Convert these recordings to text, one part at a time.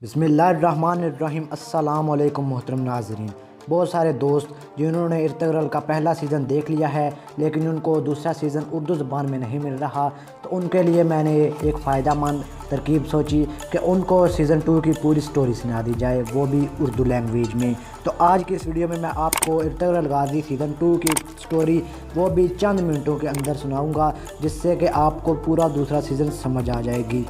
बिस्मिल्लाहिर्रहमानिर्रहीम। अस्सलाम वालेकुम मोहतरम नाज़रीन। बहुत सारे दोस्त जिन्होंने इर्तगरल का पहला सीज़न देख लिया है लेकिन उनको दूसरा सीज़न उर्दू ज़बान में नहीं मिल रहा, तो उनके लिए मैंने एक फ़ायदेमंद तरकीब सोची कि उनको सीज़न 2 की पूरी स्टोरी सुना दी जाए, वो भी उर्दू लैंग्वेज में। तो आज की इस वीडियो में मैं आपको इर्तगरल गाज़ी सीज़न 2 की स्टोरी वो भी चंद मिनटों के अंदर सुनाऊँगा, जिससे कि आपको पूरा दूसरा सीज़न समझ आ जाएगी।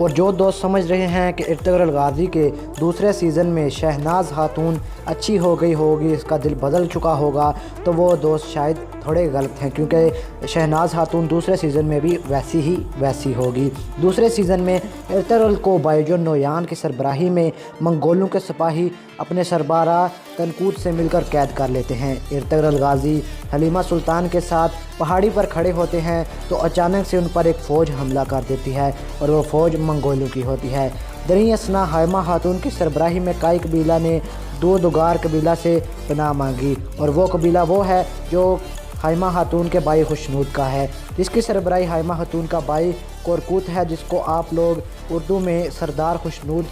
और जो दोस्त समझ रहे हैं कि इर्तगरल गाज़ी के दूसरे सीज़न में शहनाज खातून अच्छी हो गई होगी, इसका दिल बदल चुका होगा, तो वो दोस्त शायद थोड़े गलत हैं, क्योंकि शहनाज खातून दूसरे सीज़न में भी वैसी होगी। दूसरे सीज़न में इर्तगरल को बायजो नोयान की सरबराही में मंगोलों के सिपाही अपने सरबराह तनकूद से मिलकर कैद कर लेते हैं। इर्तगरल गाज़ी हलीमा सुल्तान के साथ पहाड़ी पर खड़े होते हैं तो अचानक से उन पर एक फ़ौज हमला कर देती है और वो फ़ौज मंगोलों की होती है। दरी असना हाइमा खातून की सरबराही में काई कबीला ने दोगार कबीला से पनाह मांगी, और वो कबीला वो है जो हाइमा खातून के भाई खुशनूद का है, जिसकी सरबराही हाइमा खातून का भाई कोरकूत है, जिसको आप लोग उर्दू में सरदार खुशनूद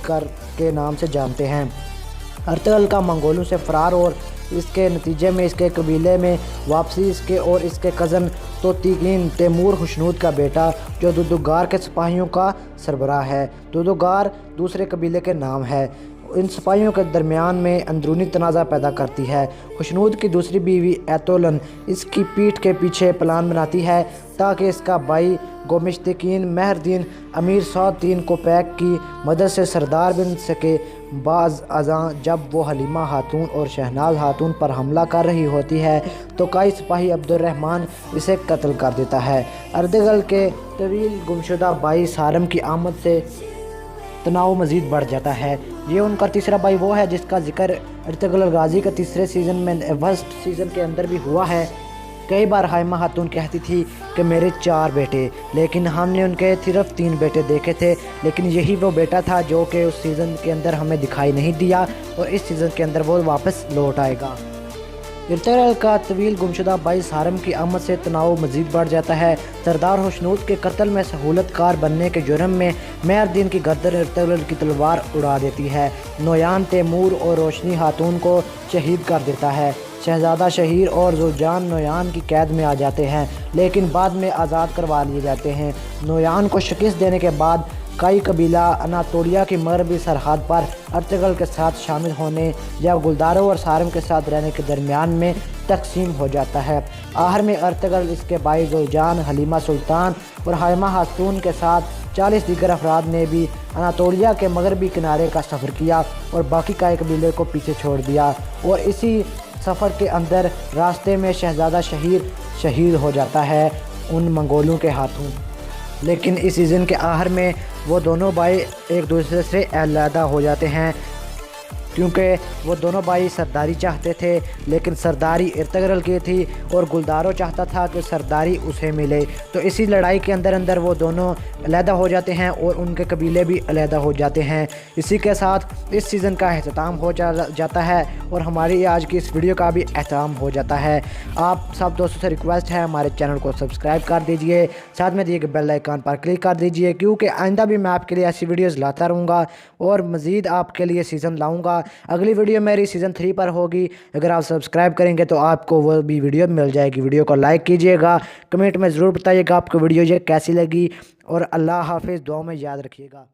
के नाम से जानते हैं। इर्तगरल का मंगोलों से फ़रार और इसके नतीजे में इसके कबीले में वापसी इसके और इसके कज़न तोतीकीन तैमूर खुशनूद का बेटा, जो दोगार के सिपाहियों का सरबराह है। दोगार दूसरे कबीले के नाम है। इन सिपाहियों के दरमियान में अंदरूनी तनाज़ा पैदा करती है। खुशनूद की दूसरी बीवी एतोलन इसकी पीठ के पीछे प्लान बनाती है ताकि इसका भाई गोमिश्तकीन मेहरदीन अमीर सौदीन को पैक की मदद से सरदार बन सके। बाज़ अज़ां जब वो हलीमा खातून और शहनाज खातून पर हमला कर रही होती है तो कई सिपाही अब्दुर्रहमान इसे कत्ल कर देता है। इर्तगरल के तवील गुमशुदा भाई सारम की आमद से तनाव मज़ीद बढ़ जाता है। ये उनका तीसरा भाई वो है जिसका जिक्र इर्तगरल गाज़ी के तीसरे सीज़न में फर्स्ट सीज़न के अंदर भी हुआ है। कई बार हाइमा खातून कहती थी कि मेरे 4 बेटे, लेकिन हमने उनके सिर्फ 3 बेटे देखे थे, लेकिन यही वो बेटा था जो कि उस सीज़न के अंदर हमें दिखाई नहीं दिया और इस सीज़न के अंदर वो वापस लौट आएगा। इर्तगरल का तवील गुमशुदा भाई सारम की आमद से तनाव मज़ीद बढ़ जाता है। सरदार खुशनूद के कत्ल में सहूलतकार बनने के जुर्म में मेहरदीन की गर्दन इर्तगरल की तलवार उड़ा देती है। नोयान तैमूर और रोशनी खातून को शहीद कर देता है। शहजादा शहीर और जुजान नोयान की कैद में आ जाते हैं, लेकिन बाद में आज़ाद करवा लिए जाते हैं। नोयान को शिकस्त देने के बाद कई कबीला अनातोलिया की मगरबी सरहद पर इर्तगरल के साथ शामिल होने या गुलदारों और सारम के साथ रहने के दरमियान में तकसीम हो जाता है। आखिर में इर्तगरल इसके भाई जुजान, हलीमा सुल्तान और हाइमा खातून के साथ 40 दीगर अफराद ने भी अनातोलिया के मगरबी किनारे का सफ़र किया और बाकी कई कबीले को पीछे छोड़ दिया, और इसी सफ़र के अंदर रास्ते में शहजादा शहीर शहीद हो जाता है उन मंगोलों के हाथों। लेकिन इस सीज़न के आखिर में वो दोनों भाई एक दूसरे से अलहदा हो जाते हैं, क्योंकि वो दोनों भाई सरदारी चाहते थे, लेकिन सरदारी इर्तगरल की थी और गुलदारो चाहता था कि सरदारी उसे मिले। तो इसी लड़ाई के अंदर वो दोनों अलहदा हो जाते हैं और उनके कबीले भी अलहदा हो जाते हैं। इसी के साथ इस सीज़न का अख्ताम हो जाता है और हमारी आज की इस वीडियो का भी अख्ताम हो जाता है। आप सब दोस्तों से रिक्वेस्ट है हमारे चैनल को सब्सक्राइब कर दीजिए, साथ में दिए गए बेल आइकन पर क्लिक कर दीजिए, क्योंकि आइंदा भी मैं आपके लिए ऐसी वीडियोज़ लाता रहूँगा और मज़ीद आपके लिए सीज़न लाऊँगा। अगली वीडियो मेरी सीज़न 3 पर होगी। अगर आप सब्सक्राइब करेंगे तो आपको वो भी वीडियो मिल जाएगी। वीडियो को लाइक कीजिएगा, कमेंट में ज़रूर बताइएगा आपको वीडियो ये कैसी लगी, और अल्लाह हाफ़िज़, दुआ में याद रखिएगा।